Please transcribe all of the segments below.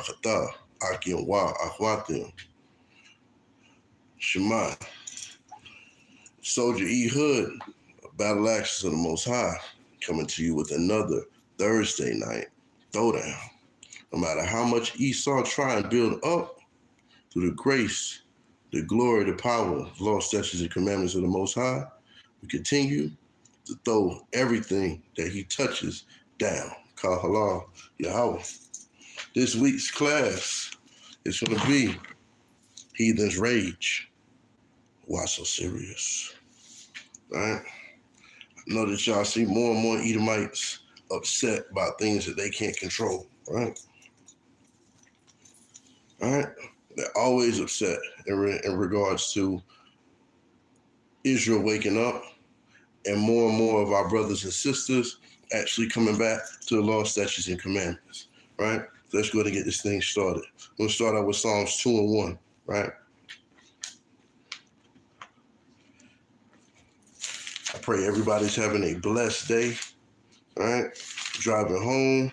Barakatah, Akim Wa, Akhwatim, Shema. Soldier E. Hood, Battle Axes of the Most High, coming to you with another Thursday night throwdown. No matter how much Esau try and build up, through the grace, the glory, the power, law, statutes, and commandments of the Most High, we continue to throw everything that he touches down. Kal halal Yahweh. This week's class is going to be Heathen Rage. Why so serious? All right? I know that y'all see more and more Edomites upset about things that they can't control, right? All right? They're always upset in regards to Israel waking up and more of our brothers and sisters actually coming back to the law, statutes, and commandments, right? So let's go ahead and get this thing started. We're going to start out with Psalms 2 and 1, right? I pray everybody's having a blessed day, all right? Driving home,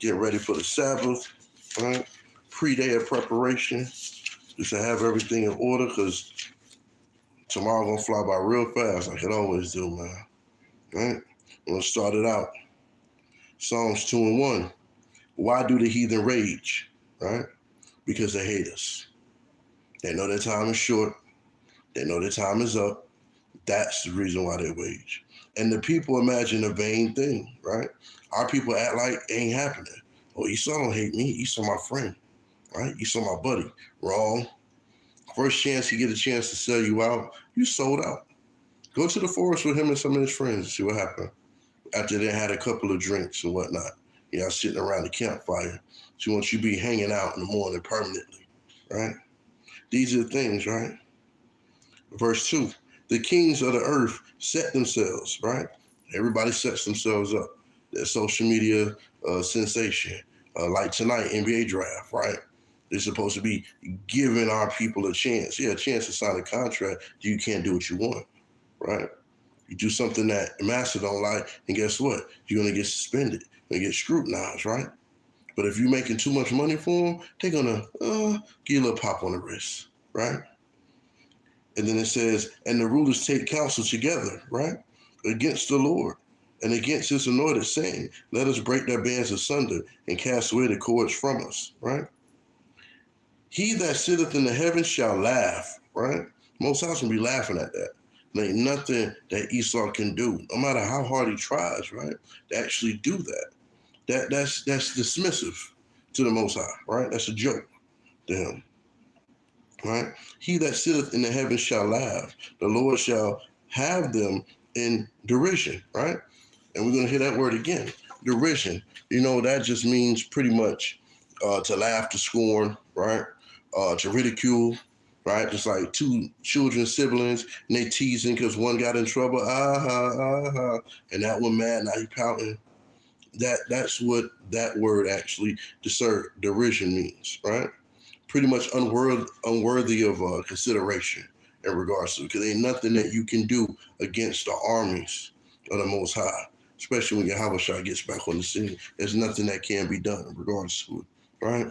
getting ready for the Sabbath, all right? Pre-day of preparation, just to have everything in order, because tomorrow gonna fly by real fast, like it always do, man. All right? We're gonna start it out. Psalms 2 and 1. Why do the heathen rage? Right? Because they hate us. They know their time is short. They know their time is up. That's the reason why they rage. And the people imagine a vain thing, right? Our people act like it ain't happening. Oh, Esau don't hate me. Esau my friend, right? Esau my buddy. Wrong. First chance you get a chance to sell you out, you sold out. Go to the forest with him and some of his friends and see what happened. After they had a couple of drinks and whatnot. Y'all sitting around the campfire. She wants you to be hanging out in the morning permanently, right? These are the things, right? Verse 2. The kings of the earth set themselves, right? Everybody sets themselves up. Their social media sensation. Like tonight, NBA draft, right? They're supposed to be giving our people a chance. Yeah, a chance to sign a contract. You can't do what you want, right? You do something that the master don't like, and guess what? You're going to get suspended. You're going to get scrutinized, right? But if you're making too much money for them, they're going to give you a little pop on the wrist, right? And then it says, and the rulers take counsel together, right? Against the Lord and against his anointed, saying, let us break their bands asunder and cast away the cords from us, right? He that sitteth in the heavens shall laugh, right? Most High's going to be laughing at that. There ain't nothing that Esau can do, no matter how hard he tries, right, to actually do that. That's dismissive to the Most High, right? That's a joke to him, right? He that sitteth in the heavens shall laugh. The Lord shall have them in derision, right? And we're going to hear that word again, derision. You know, that just means pretty much to laugh, to scorn, right? To ridicule, right? Just like two children, siblings, and they teasing because one got in trouble, and that one mad, now he pouting. That's what that word actually, derision means, right? Pretty much unworthy of consideration in regards to it, because ain't nothing that you can do against the armies of the Most High, especially when Yahweh Shah gets back on the scene. There's nothing that can be done in regards to it, right?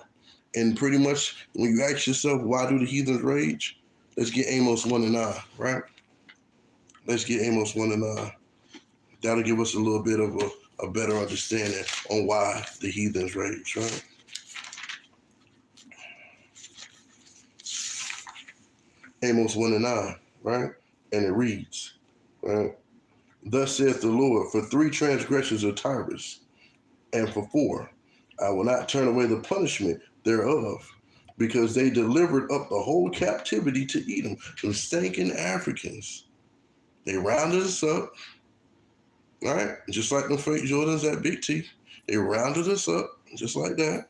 And pretty much, when you ask yourself, why do the heathens rage? Let's get Amos 1 and 9, right? Let's get Amos 1 and 9. That'll give us a little bit of a better understanding on why the heathens rage, right? Amos 1 and 9, right? And it reads, right? Thus saith the Lord, for 3 transgressions of Tyrus, and for 4, I will not turn away the punishment thereof, because they delivered up the whole captivity to Edom, them stinking Africans. They rounded us up, right? Just like the fake Jordans at Big T. They rounded us up, just like that.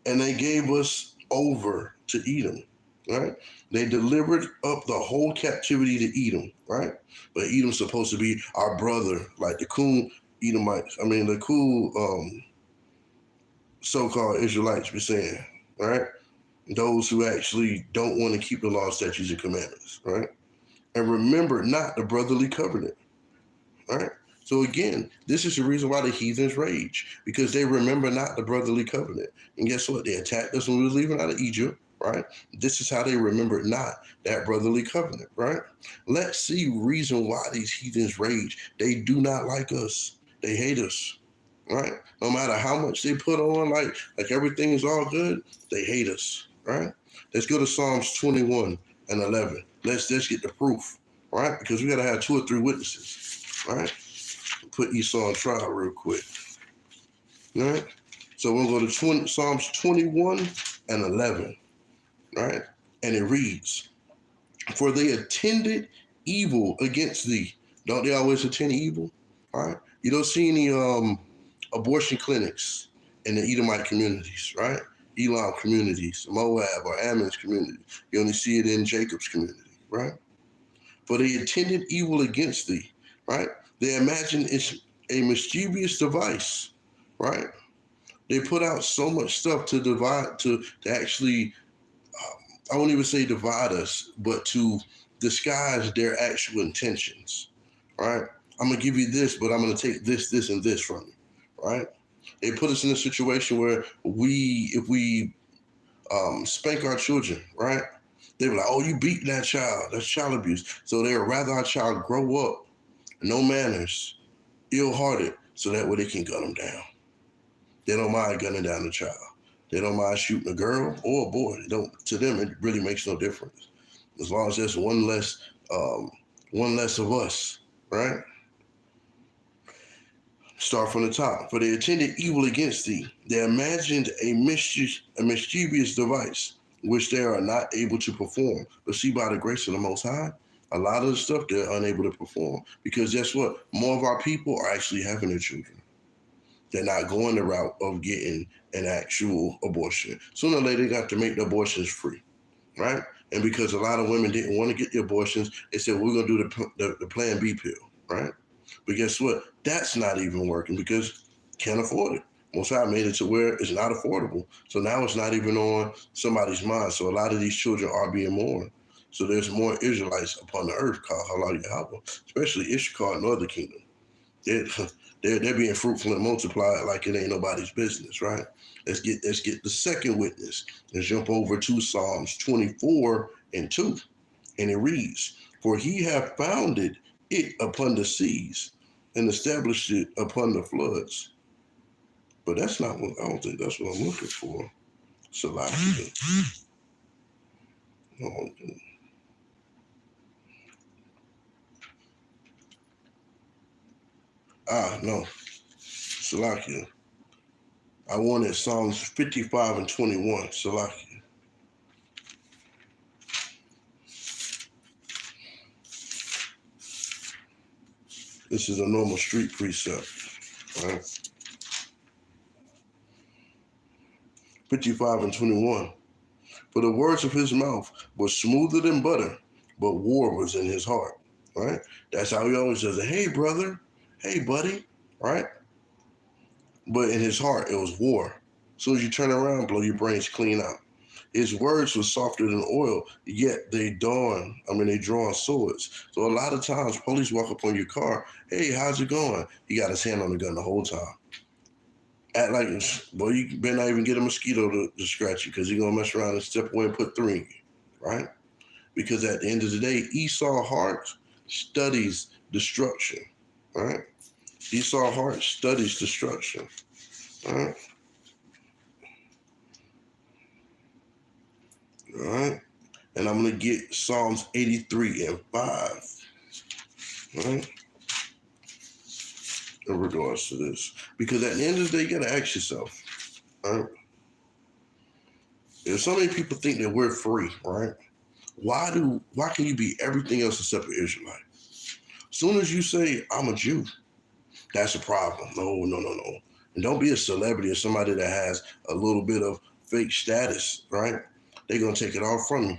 And they gave us over to Edom, right? They delivered up the whole captivity to Edom, right? But Edom's supposed to be our brother, like the cool Edomites. I mean, the cool so-called Israelites be saying, right? Those who actually don't want to keep the law, statutes, and commandments, right? And remember not the brotherly covenant, right? So again, this is the reason why the heathens rage, because they remember not the brotherly covenant. And guess what? They attacked us when we were leaving out of Egypt, right? This is how they remembered not that brotherly covenant, right? Let's see reason why these heathens rage. They do not like us. They hate us, right? No matter how much they put on, like everything is all good, they hate us, right? Let's go to Psalms 21 and 11. Let's get the proof, right? Because we got to have 2 or 3 witnesses, right? Put Esau on trial real quick, right? So we'll go to Psalms 21 and 11, right? And it reads, "For they attended evil against thee." Don't they always attend evil? All right. You don't see any abortion clinics in the Edomite communities, right? Elam communities, Moab or Ammon's community. You only see it in Jacob's community, right? For they attended evil against thee, right? They imagine it's a mischievous device, right? They put out so much stuff to divide, to actually, I won't even say divide us, but to disguise their actual intentions, right? I'm gonna give you this, but I'm gonna take this, and this from you, right? They put us in a situation where if we spank our children, right? They were like, "Oh, you beat that child. That's child abuse." So they would rather our child grow up, no manners, ill-hearted, so that way they can gun them down. They don't mind gunning down the child. They don't mind shooting a girl or a boy. They don't. To them, it really makes no difference, as long as there's one less of us, right? Start from the top. For they attended evil against thee. They imagined a mischievous device, which they are not able to perform. But see, by the grace of the Most High, a lot of the stuff they're unable to perform. Because guess what? More of our people are actually having their children. They're not going the route of getting an actual abortion. Sooner or later, they got to make the abortions free, right? And because a lot of women didn't want to get the abortions, they said, we're going to do the Plan B pill, right? But guess what? That's not even working because can't afford it. Most High made it to where it's not affordable. So now it's not even on somebody's mind. So a lot of these children are being mourned. So there's more Israelites upon the earth called Halal Yahweh, especially Issachar and Northern Kingdom. They're being fruitful and multiplied like it ain't nobody's business, right? Let's get the second witness. Let's jump over to Psalms 24 and 2. And it reads, "For he hath founded it upon the seas and established it upon the floods." But that's not what, I don't think that's what I'm looking for. Salakia. No. Salakia. I wanted Psalms 55 and 21. Salakia. This is a normal street precept, right? 55 and 21. "For the words of his mouth were smoother than butter, but war was in his heart," right? That's how he always says, "Hey, brother. Hey, buddy," right? But in his heart, it was war. As soon as you turn around, blow your brains clean out. His words were softer than oil, yet they draw on swords. So a lot of times, police walk up on your car, "Hey, how's it going?" He got his hand on the gun the whole time. Act like, boy, you better not even get a mosquito to scratch you because he's going to mess around and step away and put 3 in you, right? Because at the end of the day, Esau's heart studies destruction, right? Esau's heart studies destruction, right? All right? And I'm going to get Psalms 83 and 5, right? In regards to this. Because at the end of the day, you got to ask yourself, right? If so many people think that we're free, right? Why can you be everything else except an Israelite? As soon as you say, "I'm a Jew," that's a problem. No. And don't be a celebrity or somebody that has a little bit of fake status, right? They're going to take it all from you,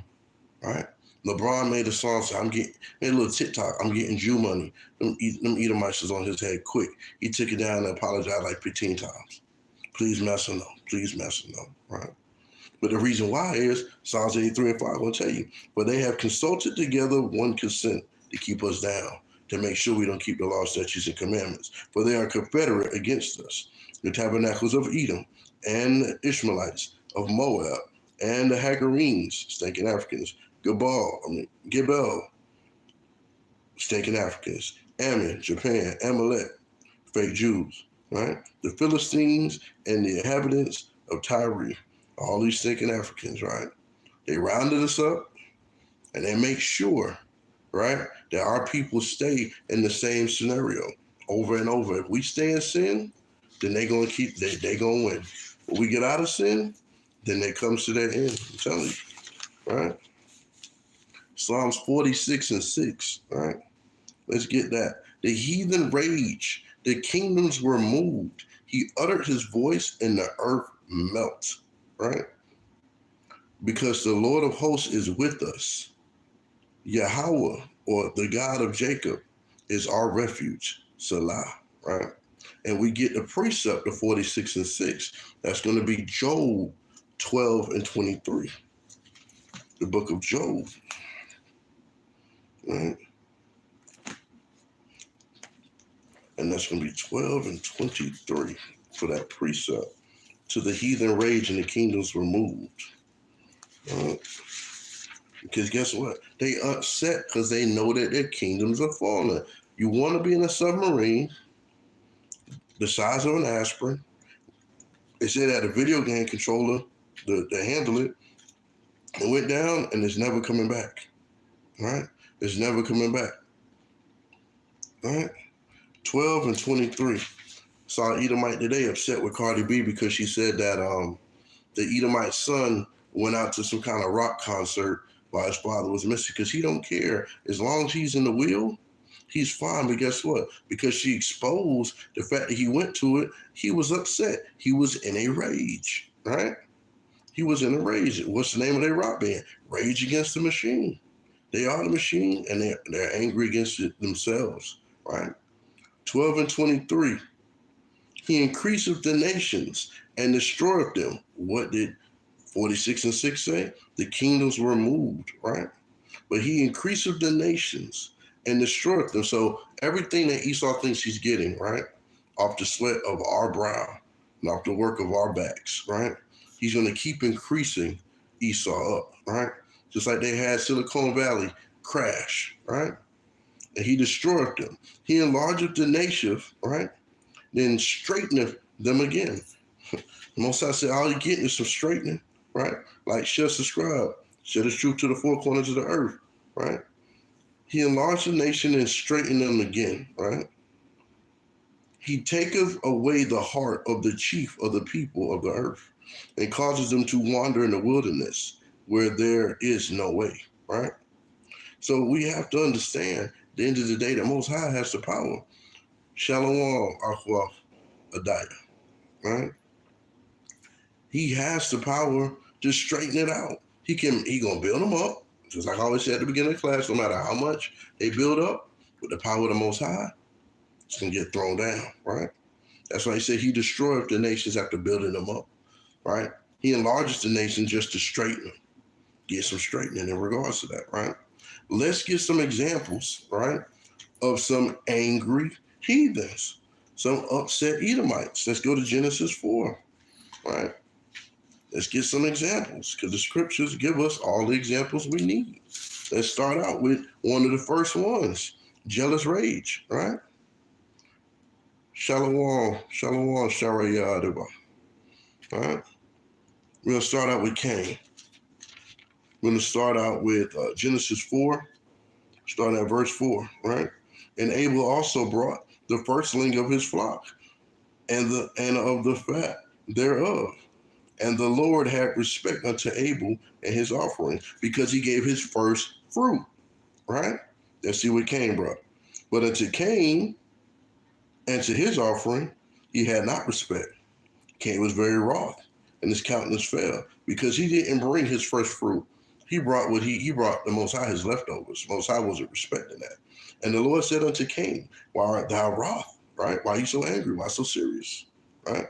right? LeBron made a song, so made a little TikTok, "I'm getting Jew money." Them Edomites was on his head quick. He took it down and apologized like 15 times. Please mess him up. Please mess him up, right? But the reason why is Psalms 83 and 5 will tell you, "For they have consulted together one consent to keep us down, to make sure we don't keep the law, statutes, and commandments. For they are confederate against us, the tabernacles of Edom, and the Ishmaelites of Moab, and the Hagarenes, stinking Africans, Gibel, stinking Africans, Ammon, Japan, Amalek, fake Jews, right? The Philistines and the inhabitants of Tyre, all these stinking Africans, right? They rounded us up and they make sure, right, that our people stay in the same scenario over and over. If we stay in sin, then they're going to they're going to win. When we get out of sin, then it comes to that end. I'm telling you, right? Psalms 46:6, right? Let's get that. The heathen rage, the kingdoms were moved. He uttered his voice and the earth melts, right? Because the Lord of hosts is with us. Yahweh, or the God of Jacob, is our refuge, Salah, right? And we get the precept of 46:6. That's going to be Job 12:23. The book of Job, right? And that's going to be 12:23 for that precept. To the heathen rage and the kingdoms were moved. Because guess what? They upset because they know that their kingdoms are falling. You want to be in a submarine the size of an aspirin. They said that a video game controller to handle it, it went down and it's never coming back. Right? It's never coming back. Right? 12:23. Saw an Edomite today upset with Cardi B because she said that the Edomite's son went out to some kind of rock concert while his father was missing, because he don't care. As long as he's in the wheel, he's fine. But guess what? Because she exposed the fact that he went to it, he was upset. He was in a rage, right? He was in a rage. What's the name of their rock band? Rage Against the Machine. They are the machine, and they're angry against it themselves, right? 12:23. He increaseth the nations and destroyeth them. What did 46:6 say? The kingdoms were moved, right? But he increaseth the nations and destroyeth them. So everything that Esau thinks he's getting, right, off the sweat of our brow and off the work of our backs, right, he's going to keep increasing Esau up, right? Just like they had Silicon Valley crash, right? And he destroyed them. He enlargeth the nation, right? Then straighteneth them again. Most High said, all you're getting is some straightening, right? Like share, subscribe, share the truth to the four corners of the earth, right? He enlarged the nation and straightened them again, right? He taketh away the heart of the chief of the people of the earth and causes them to wander in the wilderness where there is no way, right? So we have to understand, at the end of the day, the Most High has the power. Shalom, Akhwaf, Adaya, right? He has the power to straighten it out. He gonna build them up, just like I always said at the beginning of the class, no matter how much they build up, with the power of the Most High, it's gonna get thrown down, right? That's why he said he destroyed the nations after building them up, right? He enlarges the nation just to straighten them, get some straightening in regards to that, right? Let's get some examples, right, of some angry heathens, some upset Edomites. Let's go to Genesis 4, right? Let's get some examples, because the scriptures give us all the examples we need. Let's start out with one of the first ones, jealous rage, right? Shalom, Sharayah, right? We're going to start out with Cain. We're going to start out with Genesis 4, starting at verse 4, right? And Abel also brought the firstling of his flock and of the fat thereof. And the Lord had respect unto Abel and his offering, because he gave his first fruit, right? Let's see what Cain brought. But unto Cain and to his offering, he had not respect. Cain was very wroth, and his countenance fell, because he didn't bring his first fruit. He brought what he brought the Most High his leftovers. Most High wasn't respecting that. And the Lord said unto Cain, why art thou wroth, right? Why are you so angry? Why so serious, right?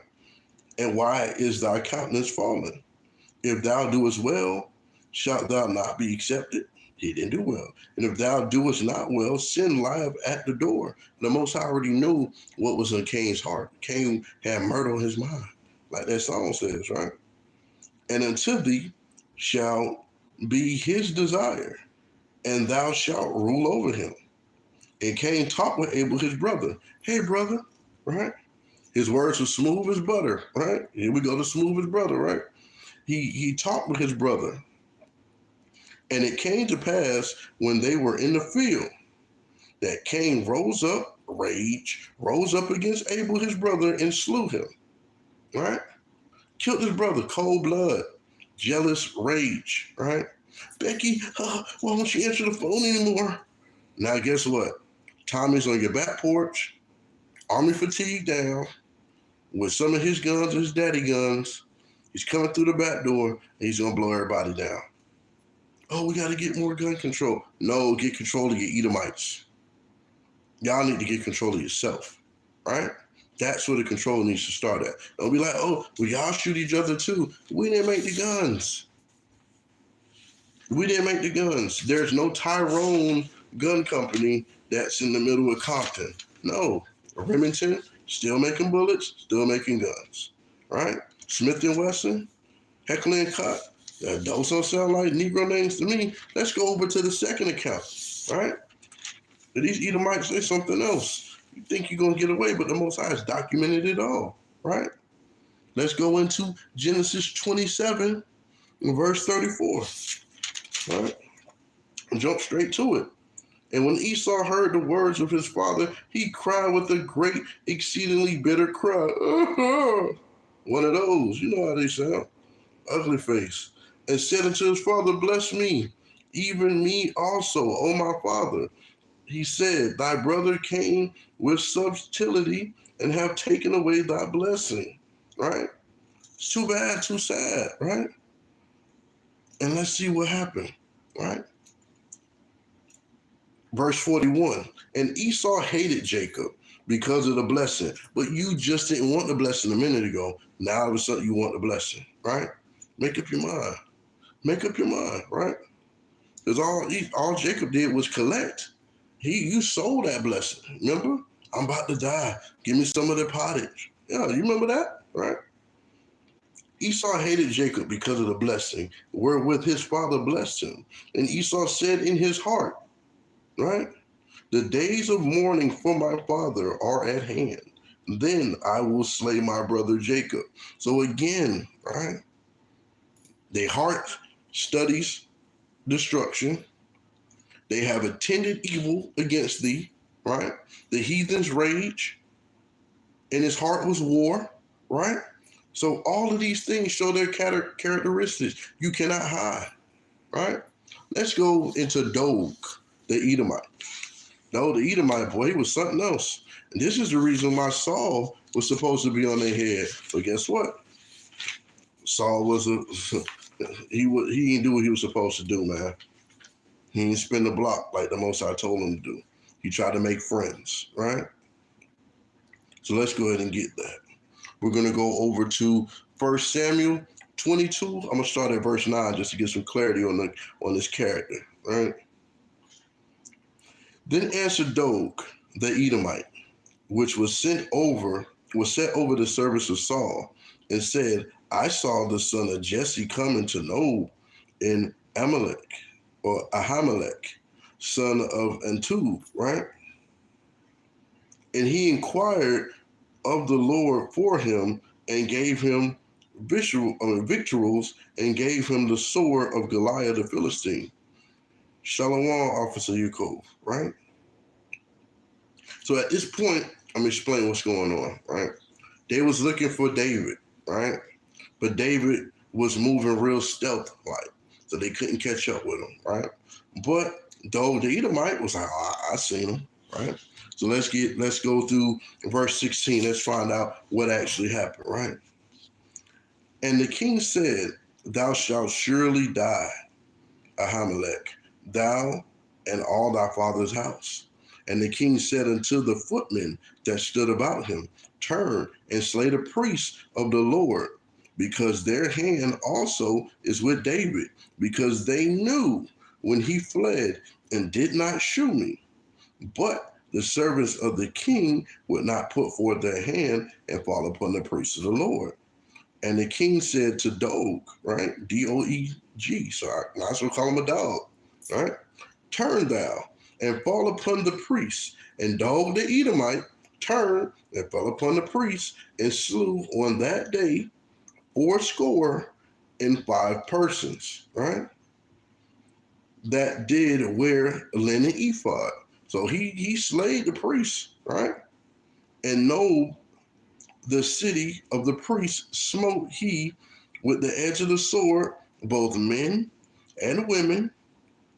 And why is thy countenance fallen? If thou doest well, shalt thou not be accepted? He didn't do well. And if thou doest not well, sin lieth at the door. The Most High already knew what was in Cain's heart. Cain had murder on his mind, like that song says, right? And unto thee shall be his desire, and thou shalt rule over him. And Cain talked with Abel, his brother. Hey, brother, right? His words were smooth as butter, right? Here we go to smooth as butter, right? He talked with his brother. And it came to pass when they were in the field that Cain rose up against Abel, his brother, and slew him, right? Killed his brother, cold blood, jealous rage, right? Becky, why won't you answer the phone anymore? Now, guess what? Tommy's on your back porch, army fatigue down, with some of his guns, his daddy guns. He's coming through the back door, and he's going to blow everybody down. Oh, we got to get more gun control. No, get control of your Edomites. Y'all need to get control of yourself, right? That's where the control needs to start at. Don't be like, oh, well, y'all shoot each other too. We didn't make the guns. We didn't make the guns. There's no Tyrone gun company that's in the middle of Compton. No. Remington, still making bullets, still making guns, right? Smith & Wesson, Heckler & Koch, those don't sound like Negro names to me. Let's go over to the second account, right? These Edomites say something else. You think you're going to get away, but the Most High has documented it all, right? Let's go into Genesis 27, verse 34, right? And jump straight to it. And when Esau heard the words of his father, he cried with a great, exceedingly bitter cry. One of those, you know how they sound, ugly face. And said unto his father, bless me, even me also, O my father. He said, thy brother came with subtlety and have taken away thy blessing, right? It's too bad, too sad, right? And let's see what happened, right? Verse 41, and Esau hated Jacob because of the blessing, but you just didn't want the blessing a minute ago. Now all of a sudden you want the blessing, right? Make up your mind. Make up your mind, right? Because all Jacob did was collect. You sold that blessing, remember? I'm about to die. Give me some of the pottage. Yeah, you remember that, right? Esau hated Jacob because of the blessing, wherewith his father blessed him. And Esau said in his heart, right? The days of mourning for my father are at hand. Then I will slay my brother Jacob. So again, right? Their heart studies destruction. They have attended evil against thee, right? The heathens rage. In his heart was war, right? So all of these things show their characteristics. You cannot hide, right? Let's go into Dog, the Edomite. No, the Edomite, boy, he was something else. And this is the reason why Saul was supposed to be on their head. But guess what? Saul was he didn't do what he was supposed to do, man. He didn't spin the block like the Most High told him to do. He tried to make friends, right? So let's go ahead and get that. We're going to go over to 1 Samuel 22. I'm going to start at verse 9 just to get some clarity on this character, right? Then answered Dog, the Edomite, which was set over the service of Saul, and said, I saw the son of Jesse coming to Nob in Amalek, or Ahimelech, son of Antub, right? And he inquired of the Lord for him and gave him victuals and gave him the sword of Goliath the Philistine. Shalom, Officer Yaakov, right? So at this point, I'm going to explain what's going on, right? They was looking for David, right? But David was moving real stealth-like, so they couldn't catch up with him, right? But though the Edomite was like, I seen him, right? So let's go through verse 16. Let's find out what actually happened, right? And the king said, thou shalt surely die, Ahimelech, thou and all thy father's house. And the king said unto the footmen that stood about him, turn and slay the priests of the Lord, because their hand also is with David, because they knew when he fled and did not shew me. But the servants of the king would not put forth their hand and fall upon the priests of the Lord. And the king said to Doeg, right? D-O-E-G. So I might as well call him a dog, right? Turn thou and fall upon the priests. And Doeg the Edomite turned and fell upon the priests and slew on that day 75 persons, right? That did wear a linen ephod. So he slayed the priests, right? And no, the city of the priests smote he with the edge of the sword, both men and women,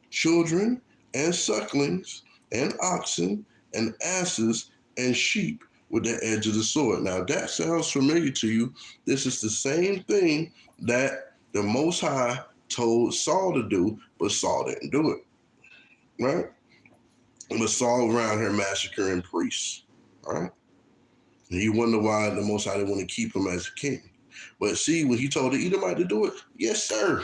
children and sucklings, and oxen and asses and sheep with the edge of the sword. Now, if that sounds familiar to you, this is the same thing that the Most High told Saul to do, but Saul didn't do it, right? But Saul around here massacring priests, right? And you wonder why the Most High didn't want to keep him as a king. But see, when he told the Edomite to do it, yes, sir,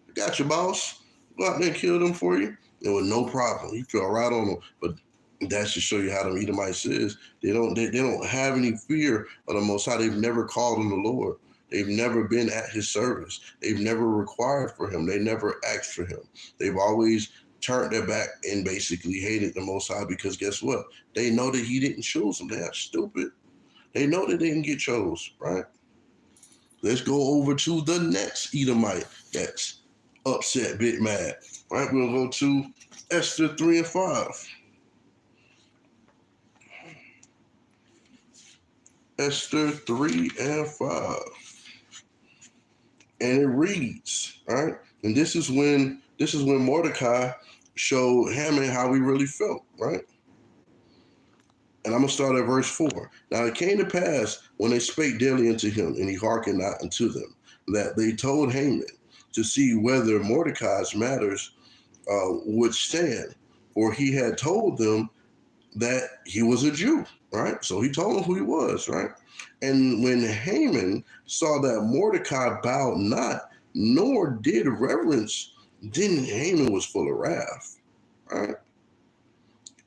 I got your boss. Go out there and kill them for you. There was no problem. He fell right on them. But that's to show you how the Edomites is. They don't have any fear of the Most High. They've never called on the Lord. They've never been at his service. They've never required for him. They never asked for him. They've always turned their back and basically hated the Most High because guess what? They know that he didn't choose them. They're stupid. They know that they didn't get chose, right? Let's go over to the next Edomite that's upset, bit mad. Right, we'll go to Esther 3 and 5. Esther 3 and 5. And it reads, right? And this is when Mordecai showed Haman how he really felt, right? And I'm going to start at verse 4. Now it came to pass when they spake daily unto him, and he hearkened not unto them, that they told Haman to see whether Mordecai's matters would stand. For he had told them that he was a Jew, right? So he told them who he was, right? And when Haman saw that Mordecai bowed not, nor did reverence, then Haman was full of wrath, right?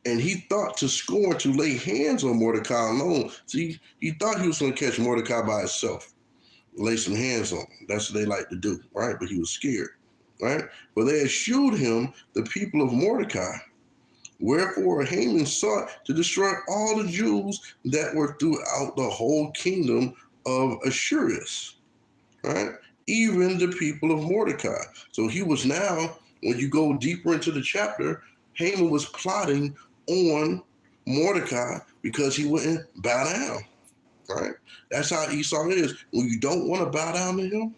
And he thought to scorn to lay hands on Mordecai alone. See, he thought he was going to catch Mordecai by himself, lay some hands on him. That's what they like to do, right? But he was scared, right? But they eschewed him, the people of Mordecai. Wherefore Haman sought to destroy all the Jews that were throughout the whole kingdom of Assuerus, right? Even the people of Mordecai. So he was now, when you go deeper into the chapter, Haman was plotting on Mordecai because he wouldn't bow down, right? That's how Esau is. When you don't want to bow down to him,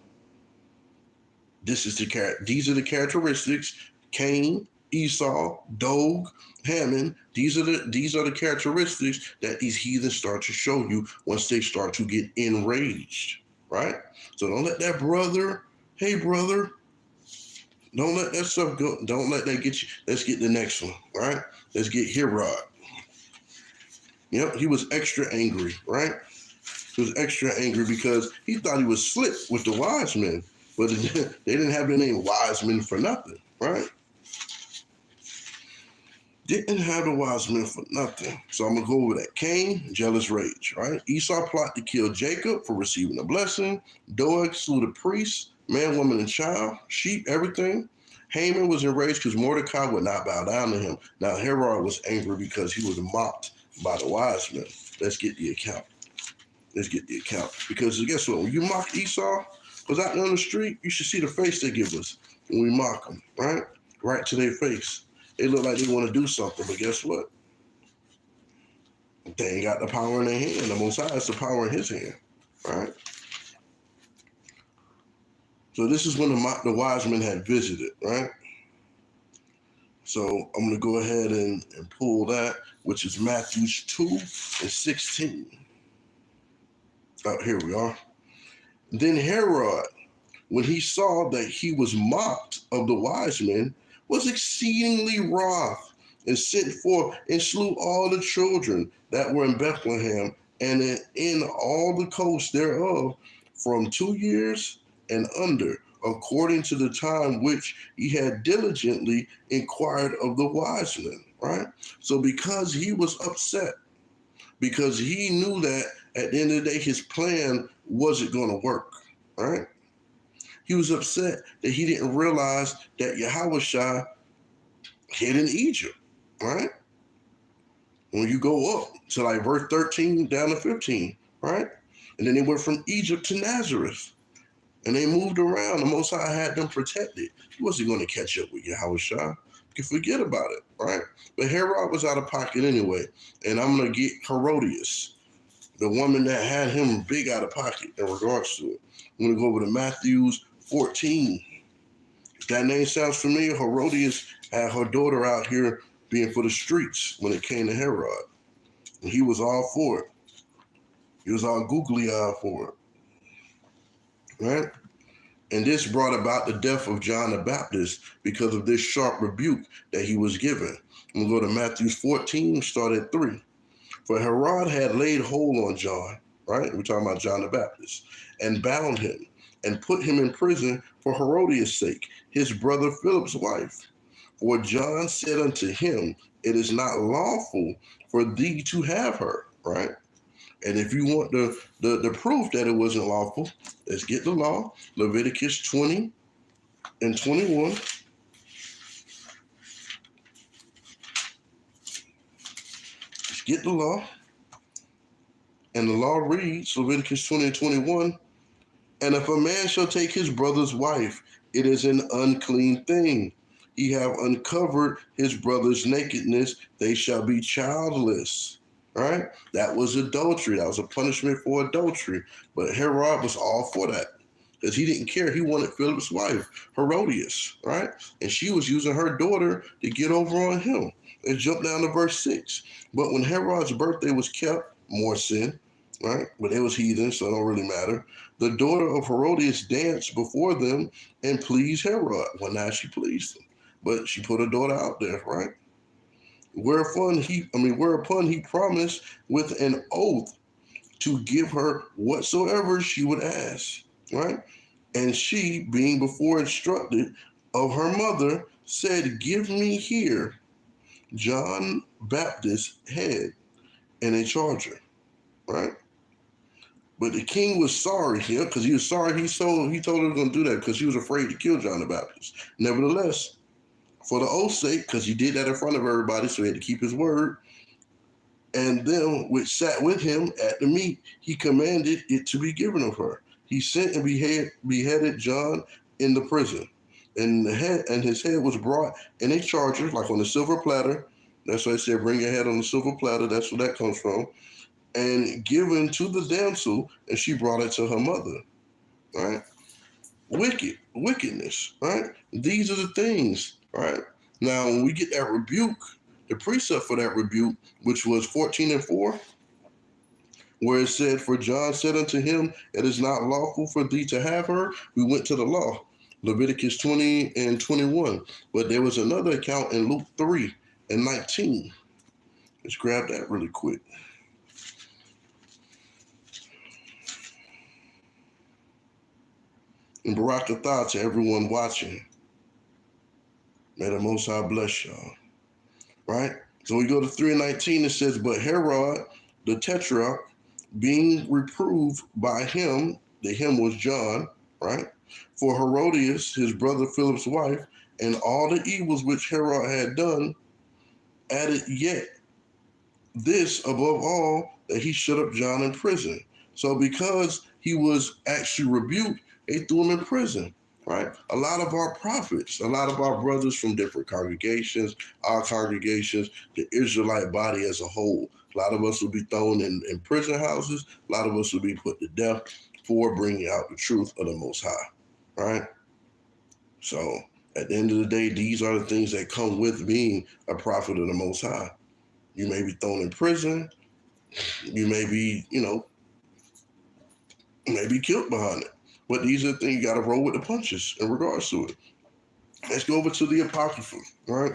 these are the characteristics. Cain, Esau, Doeg, Haman. These are the characteristics that these heathens start to show you once they start to get enraged, right? So don't let that brother, hey brother, don't let that stuff go. Don't let that get you. Let's get the next one, right? Let's get Herod. Yep, he was extra angry, right? He was extra angry because he thought he was slick with the wise men, but they didn't have the name wise men for nothing, right? Didn't have the wise men for nothing. So I'm going to go over that. Cain, jealous rage, right? Esau plot to kill Jacob for receiving a blessing. Doeg slew the priests, man, woman, and child, sheep, everything. Haman was enraged because Mordecai would not bow down to him. Now Herod was angry because he was mocked by the wise men. Let's get the account. Because guess what? When you mock Esau, because out there on the street, you should see the face they give us when we mock them, right? Right to their face. They look like they want to do something, but guess what? They ain't got the power in their hand. The Most High has the power in his hand, right? So this is when the wise men had visited, right? So I'm going to go ahead and pull that, which is Matthew 2 and 16. Oh, here we are. Then Herod, when he saw that he was mocked of the wise men, was exceedingly wroth, and sent forth and slew all the children that were in Bethlehem and in all the coasts thereof, from 2 years and under, according to the time which he had diligently inquired of the wise men, right? So because he was upset, because he knew that at the end of the day, his plan wasn't going to work, right? He was upset that he didn't realize that Yahushua hid in Egypt, right? When you go up to like verse 13 down to 15, right? And then they went from Egypt to Nazareth. And they moved around. The Most High had them protected. He wasn't going to catch up with Yahushua. You can forget about it, right? But Herod was out of pocket anyway. And I'm going to get Herodias, the woman that had him big out of pocket in regards to it. I'm going to go over to Matthew 14. If that name sounds familiar, Herodias had her daughter out here being for the streets when it came to Herod. And he was all for it. He was all googly-eyed for it. Right? And this brought about the death of John the Baptist because of this sharp rebuke that he was given. We'll go to Matthew 14, start at 3. For Herod had laid hold on John, right? We're talking about John the Baptist, and bound him and put him in prison for Herodias' sake, his brother Philip's wife. For John said unto him, it is not lawful for thee to have her, right? And if you want the proof that it wasn't lawful, let's get the law. Leviticus 20 and 21. Let's get the law. And the law reads, Leviticus 20 and 21, and if a man shall take his brother's wife, it is an unclean thing. He have uncovered his brother's nakedness, they shall be childless. Right? That was adultery. That was a punishment for adultery. But Herod was all for that because he didn't care. He wanted Philip's wife, Herodias, right? And she was using her daughter to get over on him. Let's jump down to verse 6. But when Herod's birthday was kept, more sin, right? But it was heathen, so it don't really matter. The daughter of Herodias danced before them and pleased Herod. Well, now she pleased him. But she put her daughter out there, right? Whereupon he promised with an oath to give her whatsoever she would ask, right? And she, being before instructed of her mother, said, give me here John Baptist's head and a charger, right? But the king was sorry here because he was sorry he told her he was going to do that because he was afraid to kill John the Baptist. Nevertheless, for the oath's sake, because he did that in front of everybody, so he had to keep his word. And them which sat with him at the meat, he commanded it to be given of her. He sent and beheaded John in the prison. And his head was brought in a charger, like on a silver platter. That's why I said, bring your head on a silver platter. That's where that comes from. And given to the damsel, and she brought it to her mother. Right? Wickedness. Right? These are the things. Right? Now, when we get that rebuke, the precept for that rebuke, which was 14 and 4, where it said, for John said unto him, it is not lawful for thee to have her, we went to the law, Leviticus 20 and 21. But there was another account in Luke 3 and 19. Let's grab that really quick. And Barak Atah to everyone watching. May the Most High bless y'all. Right? So we go to 3 and 19. It says, but Herod, the tetrarch, being reproved by him, the him was John, right? For Herodias, his brother Philip's wife, and all the evils which Herod had done, added yet this above all, that he shut up John in prison. So because he was actually rebuked, they threw him in prison. Right? A lot of our prophets, a lot of our brothers from different congregations, our congregations, the Israelite body as a whole, a lot of us will be thrown in prison houses. A lot of us will be put to death for bringing out the truth of the Most High. Right? So at the end of the day, these are the things that come with being a prophet of the Most High. You may be thrown in prison. You may be, killed behind it. But these are the things you got to roll with the punches in regards to it. Let's go over to the Apocrypha, right?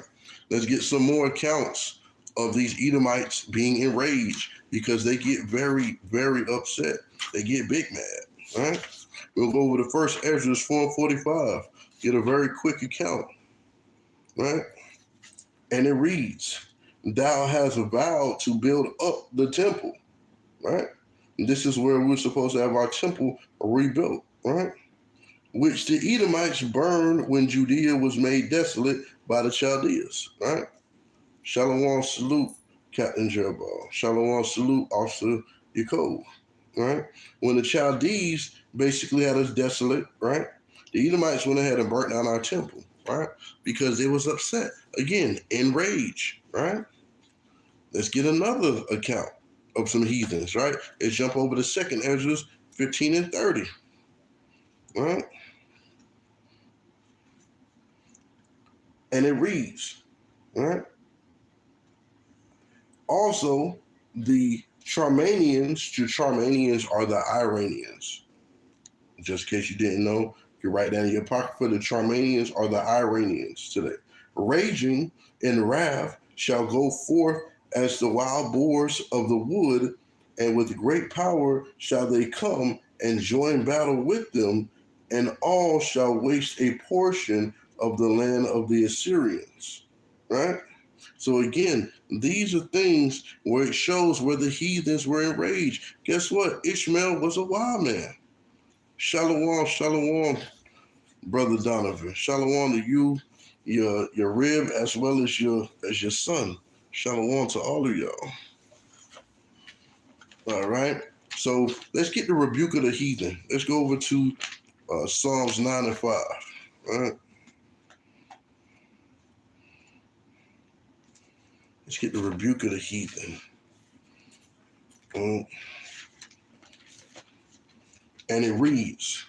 Let's get some more accounts of these Edomites being enraged because they get very, very upset. They get big mad, right? We'll go over the first Ezra 4:45. Get a very quick account, right? And it reads, "Thou hast vowed to build up the temple," right? And this is where we're supposed to have our temple rebuilt, right? "Which the Edomites burned when Judea was made desolate by the Chaldeans," right? Shalom, salute, Captain Jerubbaal. Shalom, salute, Officer Yaakov, right? When the Chaldees basically had us desolate, right? The Edomites went ahead and burnt down our temple, right? Because they was upset. Again, in rage, right? Let's get another account of some heathens, right? Let's jump over to 2nd Ezra 15 and 30, right? And it reads, right? Also, the Charmanians are the Iranians. Just in case you didn't know, you write down in your pocket for the Charmanians are the Iranians today. "Raging in wrath shall go forth as the wild boars of the wood, and with great power shall they come and join battle with them, and all shall waste a portion of the land of the Assyrians." Right? So again, these are things where it shows where the heathens were enraged. Guess what? Ishmael was a wild man. Shalom, shalom, Brother Donovan. Shalom to you, your rib, as well as your son. Shalom to all of y'all. All right. So let's get the rebuke of the heathen. Let's go over to Psalms 9 and 5. All right. Let's get the rebuke of the heathen. And it reads,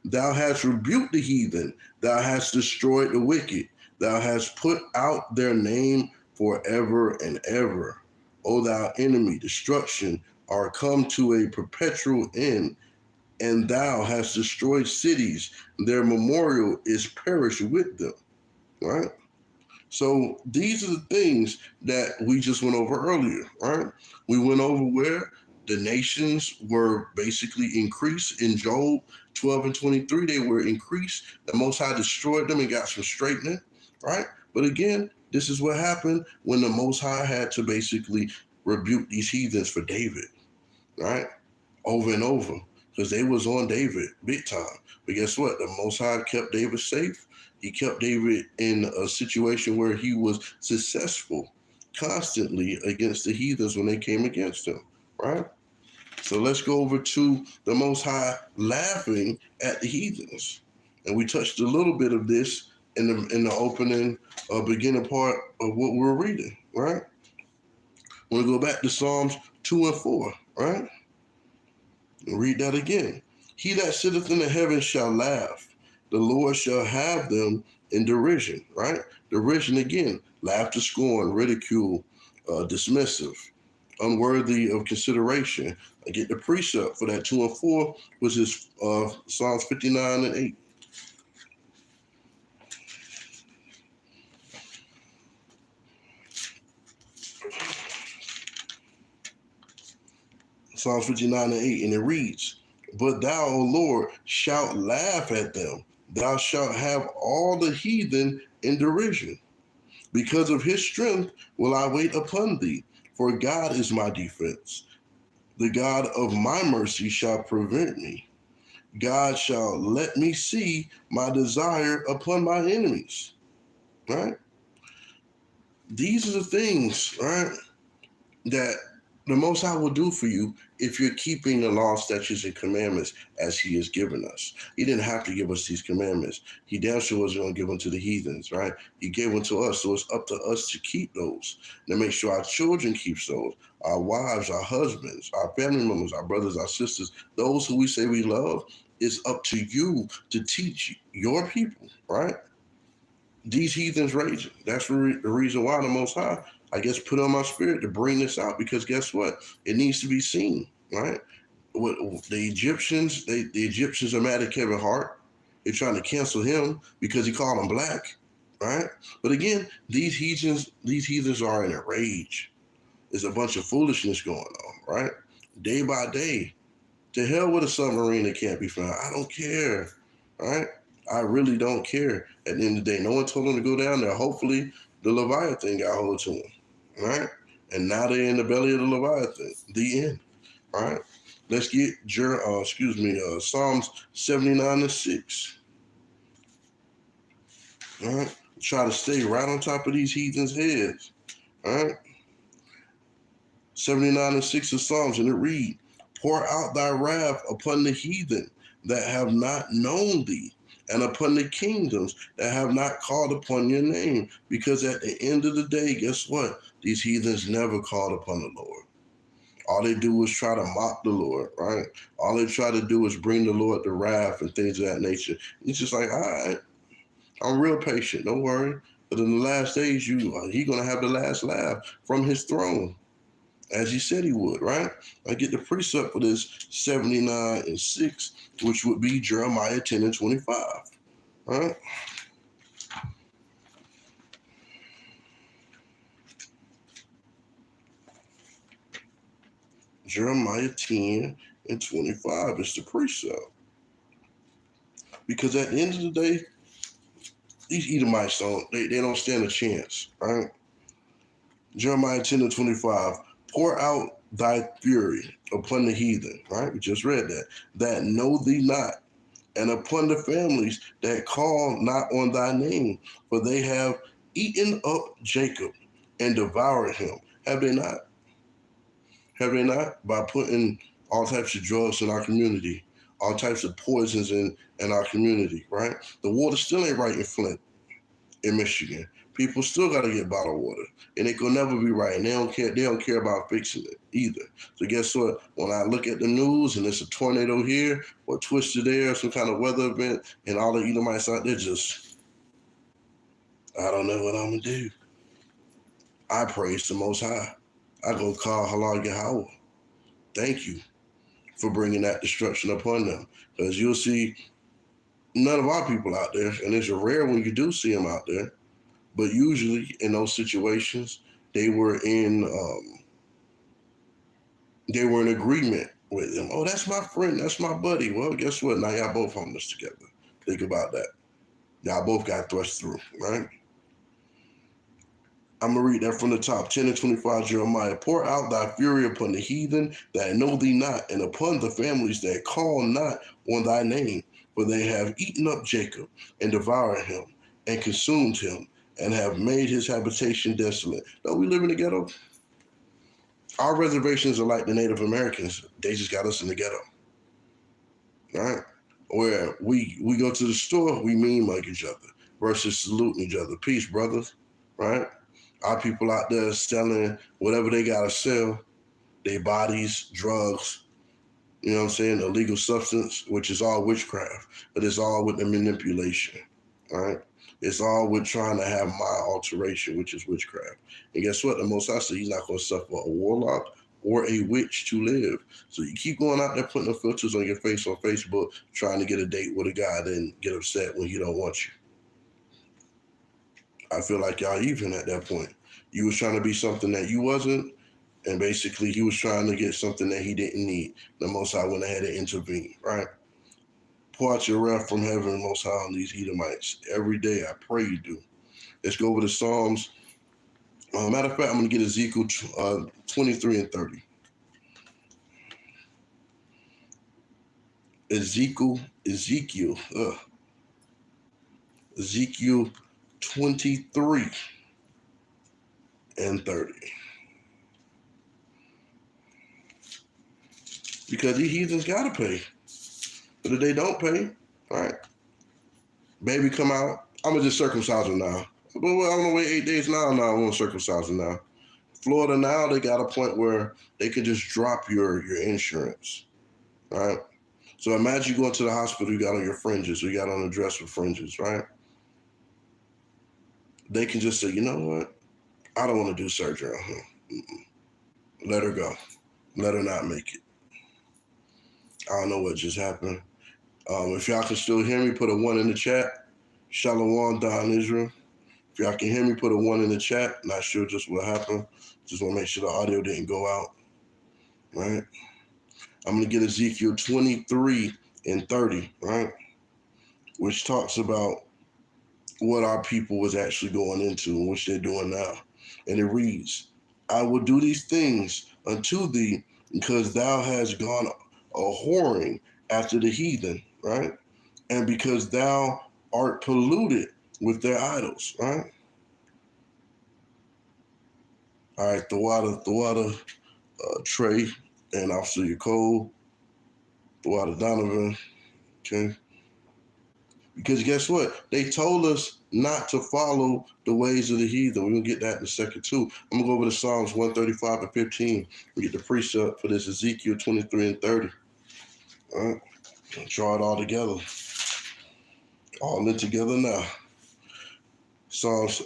"Thou hast rebuked the heathen, thou hast destroyed the wicked, thou hast put out their name forever and ever. O thou enemy, destruction are come to a perpetual end, and thou hast destroyed cities, their memorial is perished with them." Right? So these are the things that we just went over earlier, right? We went over where the nations were basically increased in Job 12 and 23. They were increased. The Most High destroyed them and got some straightening, right? But again, this is what happened when the Most High had to basically rebuke these heathens for David, right? Over and over, because they was on David big time. But guess what? The Most High kept David safe. He kept David in a situation where he was successful constantly against the heathens when they came against him, right? So let's go over to the Most High laughing at the heathens. And we touched a little bit of this in the opening beginning part of what we were reading, right? We're going to go back to Psalms 2 and 4, right? And read that again. "He that sitteth in the heavens shall laugh. The Lord shall have them in derision," right? Derision again, laughter, scorn, ridicule, dismissive, unworthy of consideration. I get the precept for that 2 and 4, which is Psalms 59 and 8. Psalms 59 and 8, and it reads, "But thou, O Lord, shalt laugh at them. Thou shalt have all the heathen in derision. Because of his strength will I wait upon thee, for God is my defense. The God of my mercy shall prevent me. God shall let me see my desire upon my enemies." Right? These are the things, right, that the Most High will do for you if you're keeping the law, statutes, and commandments as he has given us. He didn't have to give us these commandments. He damn sure wasn't going to give them to the heathens, right? He gave them to us, so it's up to us to keep those, and make sure our children keep those, our wives, our husbands, our family members, our brothers, our sisters, those who we say we love. It's up to you to teach your people, right? These heathens raging. That's the reason why the Most High, I guess, put on my spirit to bring this out, because guess what? It needs to be seen, right? What the Egyptians are mad at Kevin Hart. They're trying to cancel him because he called them black, right? But again, these heathens are in a rage. There's a bunch of foolishness going on, right? Day by day, To hell with a submarine that can't be found. I don't care. All right? I really don't care. At the end of the day, no one told them to go down there. Hopefully, the Leviathan got hold to them. All right? And now they're in the belly of the Leviathan. The end. All right? Let's get Psalms 79:6. All right? Try to stay right on top of these heathens' heads. All right? 79:6 of Psalms, and it reads, pour out thy wrath upon the heathen that have not known thee, and upon the kingdoms that have not called upon your name. Because at the end of the day, guess what? These heathens never called upon the Lord. All they do is try to mock the Lord, right? All they try to do is bring the Lord to wrath and things of that nature. It's just like, all right, I'm real patient, don't worry. But in the last days, He's going to have the last laugh from his throne, as he said he would, right? I get the precept for this 79:6, which would be Jeremiah 10:25, right? Jeremiah 10:25 is the precept. Because at the end of the day, these Edomites they don't stand a chance, right? Jeremiah 10:25, pour out thy fury upon the heathen, right? We just read that know thee not, and upon the families that call not on thy name, for they have eaten up Jacob and devoured him. Have they not? Have they not? By putting all types of drugs in our community, all types of poisons in our community, right? The water still ain't right in Flint, in Michigan. People still got to get bottled water, and it will never be right. And they don't care. They don't care about fixing it either. So guess what? When I look at the news and it's a tornado here or twisted there, some kind of weather event, and all the Edomites out there just, I don't know what I'm gonna do. I praise the Most High. I go call Halal Yahweh. Thank you for bringing that destruction upon them, because you'll see none of our people out there, and it's rare when you do see them out there. But usually in those situations, they were in agreement with them. Oh, that's my friend, that's my buddy. Well, guess what? Now y'all both homeless together. Think about that. Y'all both got thrust through, right? I'm gonna read that from the top. 10:25 Jeremiah. Pour out thy fury upon the heathen that know thee not, and upon the families that call not on thy name, for they have eaten up Jacob and devoured him and consumed him, and have made his habitation desolate. Don't we live in the ghetto? Our reservations are like the Native Americans. They just got us in the ghetto, right? Where we go to the store, we mean mug each other versus saluting each other. Peace, brothers, right? Our people out there selling whatever they got to sell, their bodies, drugs, you know what I'm saying, illegal substance, which is all witchcraft, but it's all with the manipulation, right? It's all with trying to have mind alteration, which is witchcraft. And guess what? The Most High said he's not going to suffer a warlock or a witch to live. So you keep going out there putting the filters on your face on Facebook, trying to get a date with a guy, then get upset when he don't want you. I feel like y'all even at that point. You was trying to be something that you wasn't, and basically he was trying to get something that he didn't need. The Most High went ahead and intervened, right? Pour out your wrath from heaven, Most High, on these Edomites. Every day, I pray you do. Let's go over the Psalms. Matter of fact, I'm going to get Ezekiel 23 and 30. Ezekiel 23 and 30. Because these heathens got to pay. But if they don't pay, all right, baby come out, I'm going to just circumcise them now. But I'm going to wait 8 days now. No, I won't circumcise them now. Florida now, they got a point where they can just drop your insurance, right? So imagine you going to the hospital, you got on your fringes, or you got on a dress with fringes, right? They can just say, you know what? I don't want to do surgery on her. Let her go. Let her not make it. I don't know what just happened. If y'all can still hear me, put a 1 in the chat. Shalom, Don Israel. If y'all can hear me, put a 1 in the chat. Not sure just what happened. Just want to make sure the audio didn't go out. Right? I'm going to get Ezekiel 23 and 30, right? Which talks about what our people was actually going into and which they're doing now. And it reads, I will do these things unto thee because thou hast gone a whoring after the heathen, right? And because thou art polluted with their idols, right? All right, the water, Trey, and Officer Yacole, the water, Donovan, okay? Because guess what? They told us not to follow the ways of the heathen. We're going to get that in a second, too. I'm going to go over to Psalms 135 and 15. We get the precept for this Ezekiel 23 and 30. All right? Draw it all together. All in together now. Psalms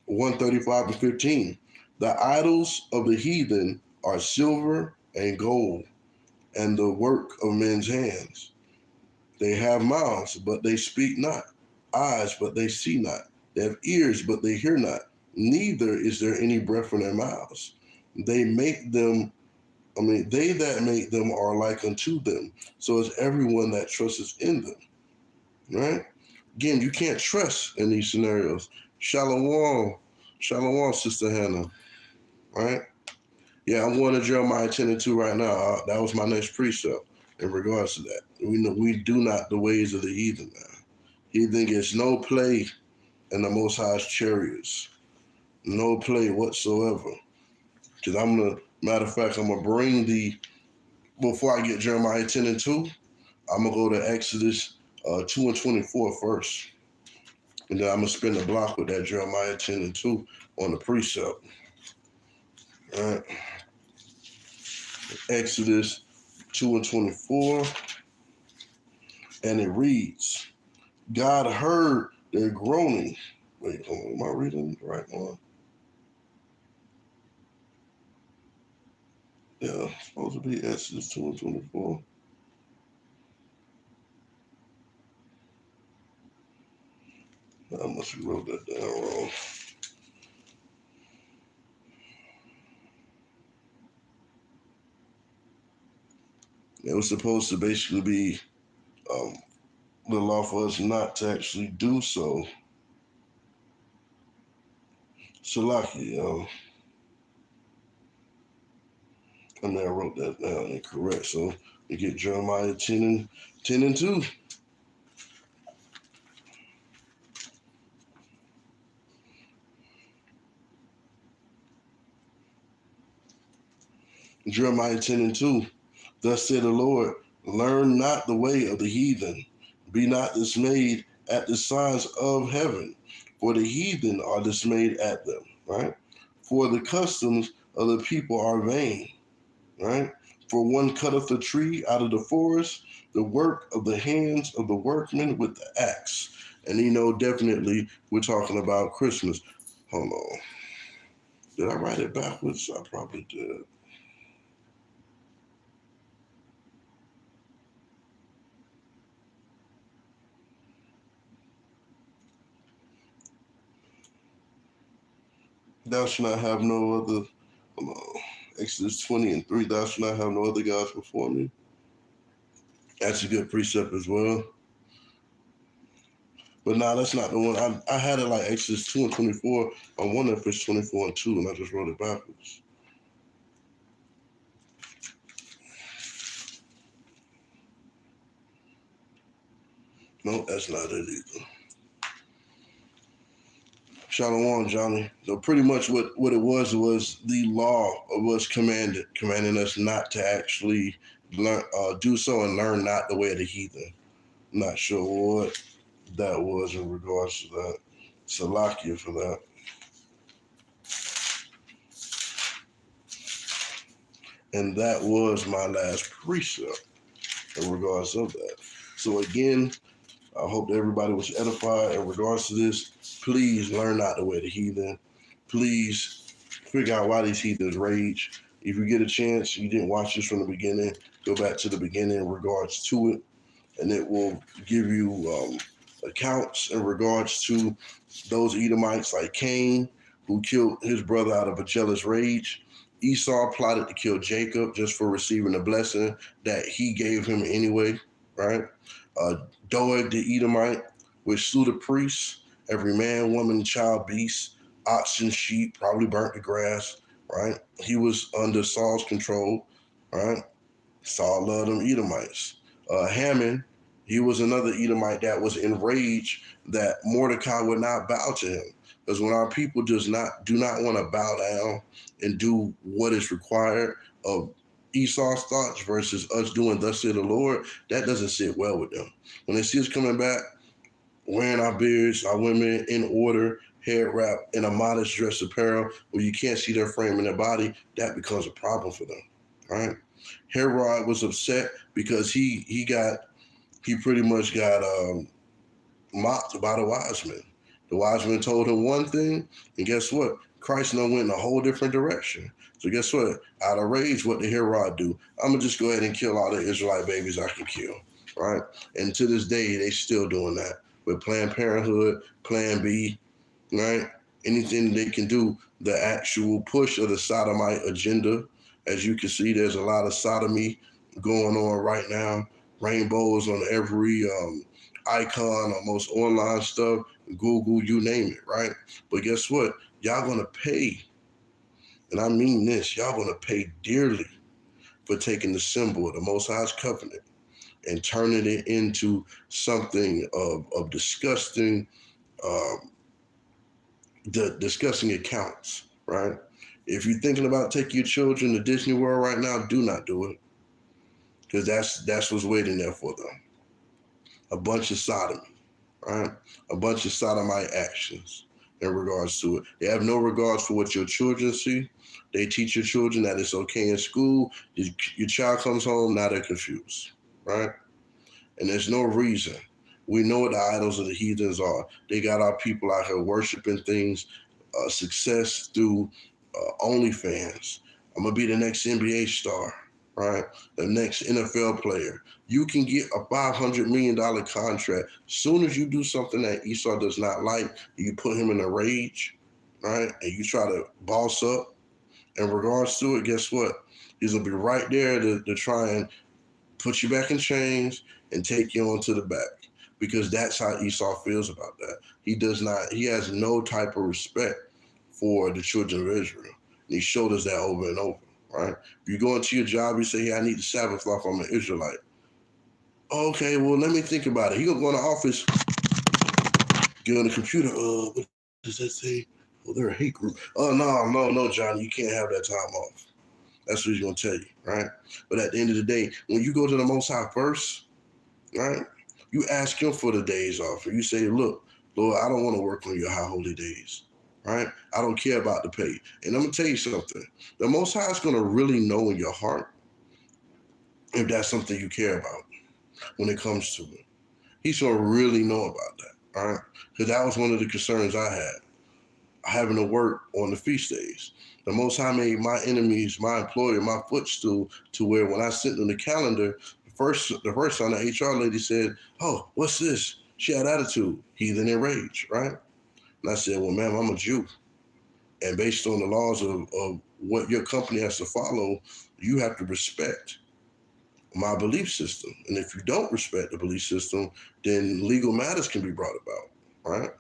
135 and 15. The idols of the heathen are silver and gold, and the work of men's hands. They have mouths, but they speak not, eyes, but they see not. They have ears, but they hear not. Neither is there any breath in their mouths. They that make them are like unto them. So is everyone that trusts in them. Right? Again, you can't trust in these scenarios. Shalom, Sister Hannah. Right? Yeah, I'm going to Jeremiah 10 and 2 right now. That was my next precept in regards to that. We do not the ways of the heathen now. Heathen gets no play in the Most High's chariots. No play whatsoever. Because matter of fact, I'm going to bring before I get Jeremiah 10 and 2, I'm going to go to Exodus 2 and 24 first. And then I'm going to spin the block with that Jeremiah 10 and 2 on the precept. All right. Exodus 2 and 24. And it reads, God heard their groaning. Wait, hold on, am I reading the right one? Yeah, it's supposed to be Exodus 2 and 24. I must have wrote that down wrong. It was supposed to basically be the law for us not to actually do so. Salaki, I wrote that down incorrect. So you get Jeremiah 10 and 2. Jeremiah 10 and 2. Thus said the Lord, learn not the way of the heathen. Be not dismayed at the signs of heaven, for the heathen are dismayed at them, right? For the customs of the people are vain, right? For one cutteth a tree out of the forest, the work of the hands of the workmen with the axe. And definitely we're talking about Christmas. Hold on. Did I write it backwards? I probably did. Thou shalt not have no other, Exodus 20 and 3, thou shalt not have no other gods before me. That's a good precept as well. But nah, that's not the one. I had it like Exodus 2 and 24. I wonder if it's 24 and 2, and I just wrote it backwards. No, that's not it either. Shalom, Johnny. So pretty much what it was the law was commanding us not to actually learn, do so and learn not the way of the heathen. I'm not sure what that was in regards to that. Salakia for that. And that was my last precept in regards of that. So again, I hope that everybody was edified in regards to this. Please learn not the way of the heathen. Please figure out why these heathens rage. If you get a chance, you didn't watch this from the beginning, go back to the beginning in regards to it, and it will give you accounts in regards to those Edomites like Cain, who killed his brother out of a jealous rage. Esau plotted to kill Jacob just for receiving a blessing that he gave him anyway, right? Doeg the Edomite, which slew the priests, every man, woman, child, beast, oxen, sheep, probably burnt the grass, right? He was under Saul's control, right? Saul loved them Edomites. Haman, he was another Edomite that was enraged that Mordecai would not bow to him. Because when our people do not want to bow down and do what is required of Esau's thoughts versus us doing thus said the Lord, that doesn't sit well with them. When they see us coming back, wearing our beards, our women in order, hair wrap, in a modest dress apparel where you can't see their frame and their body, that becomes a problem for them, right? Herod was upset because he pretty much got mocked by the wise men. The wise men told him one thing, and guess what? Christ now went in a whole different direction. So guess what? Out of rage, what did Herod do? I'm gonna just go ahead and kill all the Israelite babies I can kill, right? And to this day, they still doing that with Planned Parenthood, Plan B, right? Anything they can do, the actual push of the sodomite agenda. As you can see, there's a lot of sodomy going on right now. Rainbows on every icon, almost online stuff, Google, you name it, right? But guess what? Y'all gonna pay, and I mean this, y'all gonna pay dearly for taking the symbol of the Most High's covenant and turning it into something of disgusting, disgusting accounts, right? If you're thinking about taking your children to Disney World right now, do not do it, because that's what's waiting there for them. A bunch of sodomy, right? A bunch of sodomite actions in regards to it. They have no regards for what your children see. They teach your children that it's okay in school. Your child comes home, now they're confused, right? And there's no reason. We know what the idols of the heathens are. They got our people out here worshiping things, success through OnlyFans. I'm going to be the next NBA star, right? The next NFL player. You can get a $500 million contract. Soon as you do something that Esau does not like, you put him in a rage, right? And you try to boss up. In regards to it, guess what? He's going to be right there to try and put you back in chains and take you onto the back, because that's how Esau feels about that. He has no type of respect for the children of Israel. And he showed us that over and over, right? If you go into your job, you say, hey, I need the Sabbath off, I'm an Israelite. Okay, well, let me think about it. He gonna go in the office, get on the computer, what does that say? Well, they're a hate group. Oh, no, Johnny, you can't have that time off. That's what he's gonna tell you, right? But at the end of the day, when you go to the Most High first, right, you ask him for the days off. And you say, look, Lord, I don't want to work on your high holy days, right? I don't care about the pay. And I'm going to tell you something. The Most High is going to really know in your heart if that's something you care about when it comes to it. He's going to really know about that, all right? Because that was one of the concerns I had, having to work on the feast days. The Most High made my enemies, my employer, my footstool, to where when I sent them the calendar, the first time the HR lady said, oh, what's this? She had attitude, Heathen Rage, right? And I said, well, ma'am, I'm a Jew. And based on the laws of what your company has to follow, you have to respect my belief system. And if you don't respect the belief system, then legal matters can be brought about, right?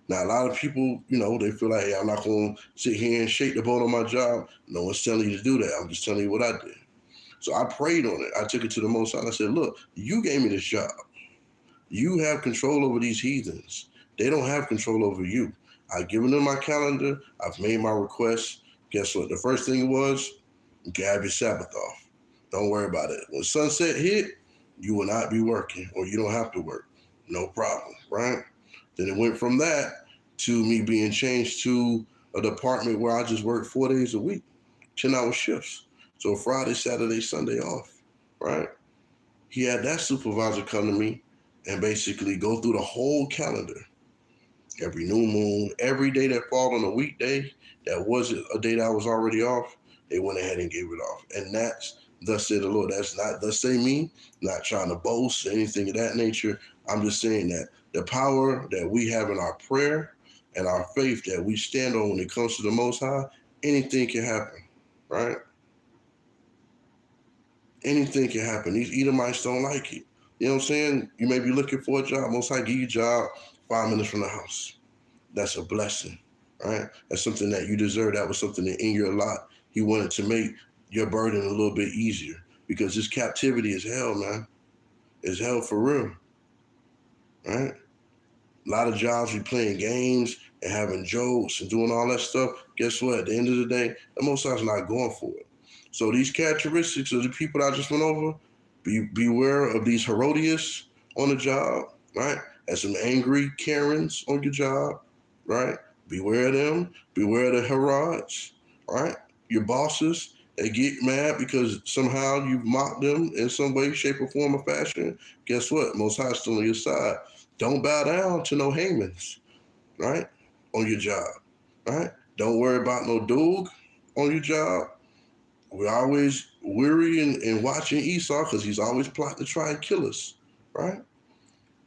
Now, a lot of people, they feel like, hey, I'm not going to sit here and shake the boat on my job. No one's telling you to do that. I'm just telling you what I did. So I prayed on it. I took it to the Most High. I said, look, you gave me this job. You have control over these heathens. They don't have control over you. I've given them my calendar. I've made my requests. Guess what? The first thing was, you can have your Sabbath off. Don't worry about it. When sunset hit, you will not be working, or you don't have to work. No problem, right? Then it went from that to me being changed to a department where I just work 4 days a week, 10-hour shifts. So Friday, Saturday, Sunday off, right? He had that supervisor come to me and basically go through the whole calendar. Every new moon, every day that fall on a weekday, that wasn't a day that I was already off, they went ahead and gave it off. And that's thus said the Lord. That's not thus say me, not trying to boast, anything of that nature. I'm just saying that the power that we have in our prayer and our faith that we stand on when it comes to the Most High, anything can happen. right? Anything can happen. These Edomites don't like it. You know what I'm saying? You may be looking for a job. Most High give you a job 5 minutes from the house. That's a blessing, right? That's something that you deserve. That was something that in your lot he wanted to make your burden a little bit easier, because this captivity is hell, man. It's hell for real, right? A lot of jobs we playing games and having jokes and doing all that stuff. Guess what? At the end of the day, the Most High's not going for it. So these characteristics of the people that I just went over, beware of these Herodias on the job, right? And some angry Karens on your job, right? Beware of them. Beware of the Herods, right? Your bosses, they get mad because somehow you've mocked them in some way, shape, or form or fashion. Guess what? Most High's still on your side. Don't bow down to no Hamans, right? On your job, right? Don't worry about no Doog on your job. We're always weary and watching Esau because he's always plotting to try and kill us, right?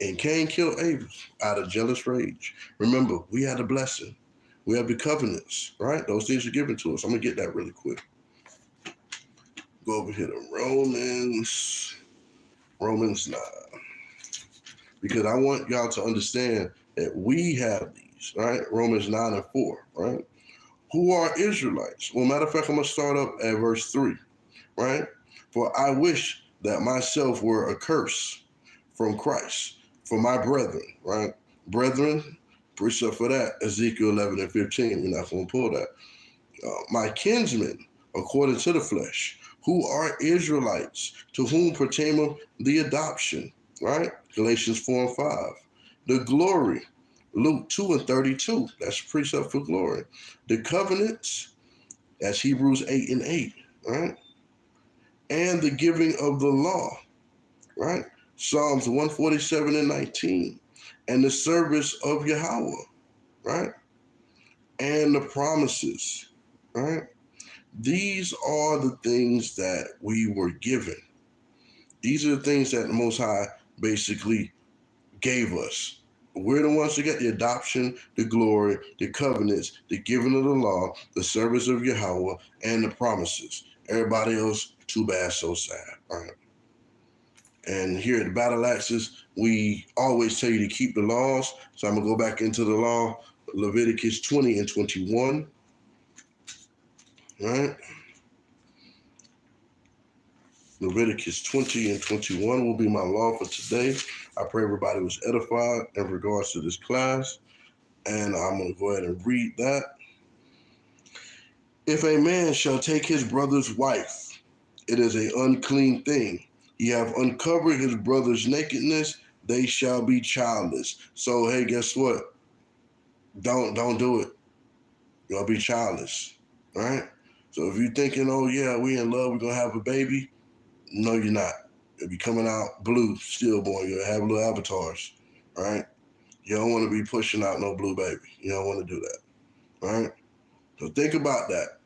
And Cain killed Abel out of jealous rage. Remember, we had a blessing. We have the covenants, right? Those things are given to us. I'm going to get that really quick. Go over here to Romans 9. Because I want y'all to understand that we have these, right? Romans 9 and 4, right? Who are Israelites? Well, matter of fact, I'm going to start up at verse 3, right? For I wish that myself were a curse from Christ for my brethren, right? Brethren, precept for that, Ezekiel 11 and 15. We're not going to pull that. My kinsmen, according to the flesh, who are Israelites, to whom pertaineth the adoption, right? Galatians 4 and 5. The glory, Luke 2 and 32. That's precept for glory. The covenants, that's Hebrews 8 and 8, right? And the giving of the law, right? Psalms 147 and 19. And the service of Yahweh, right? And the promises, right? These are the things that we were given. These are the things that the Most High basically gave us. We're the ones that get the adoption, the glory, the covenants, the giving of the law, the service of Yahweh, and the promises. Everybody else, too bad, so sad. All right. And here at the Battle Axes, we always tell you to keep the laws. So I'm going to go back into the law, Leviticus 20 and 21. All right. Leviticus 20 and 21 will be my law for today. I pray everybody was edified in regards to this class. And I'm going to go ahead and read that. If a man shall take his brother's wife, it is an unclean thing. He have uncovered his brother's nakedness, they shall be childless. So, hey, guess what? Don't do it. You'll be childless, right? So if you're thinking, oh, yeah, we in love, we're going to have a baby. No, you're not. You'll be coming out blue, stillborn. You'll have little avatars, right? You don't want to be pushing out no blue baby. You don't want to do that, right? So think about that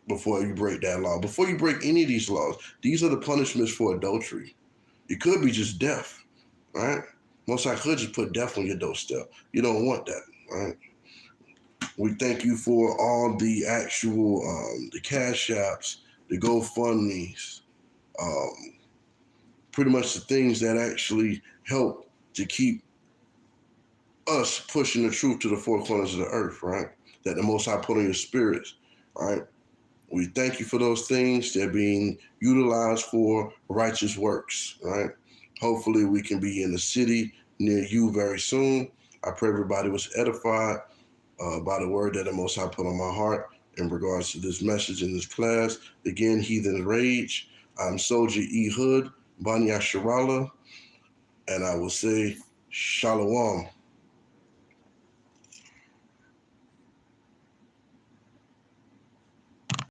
before you break that law. Before you break any of these laws, these are the punishments for adultery. It could be just death, right? Most I could just put death on your doorstep. You don't want that, right? We thank you for all the actual, the cash apps, the GoFundMes, pretty much the things that actually help to keep us pushing the truth to the four corners of the earth, right? That the Most High put on your spirits, right? We thank you for those things. They're being utilized for righteous works, right? Hopefully we can be in a city near you very soon. I pray everybody was edified by the word that the Most High put on my heart in regards to this message in this class. Again, Heathen Rage. I'm Soldier E. Hood, Benaniyah, and I will say Shalom.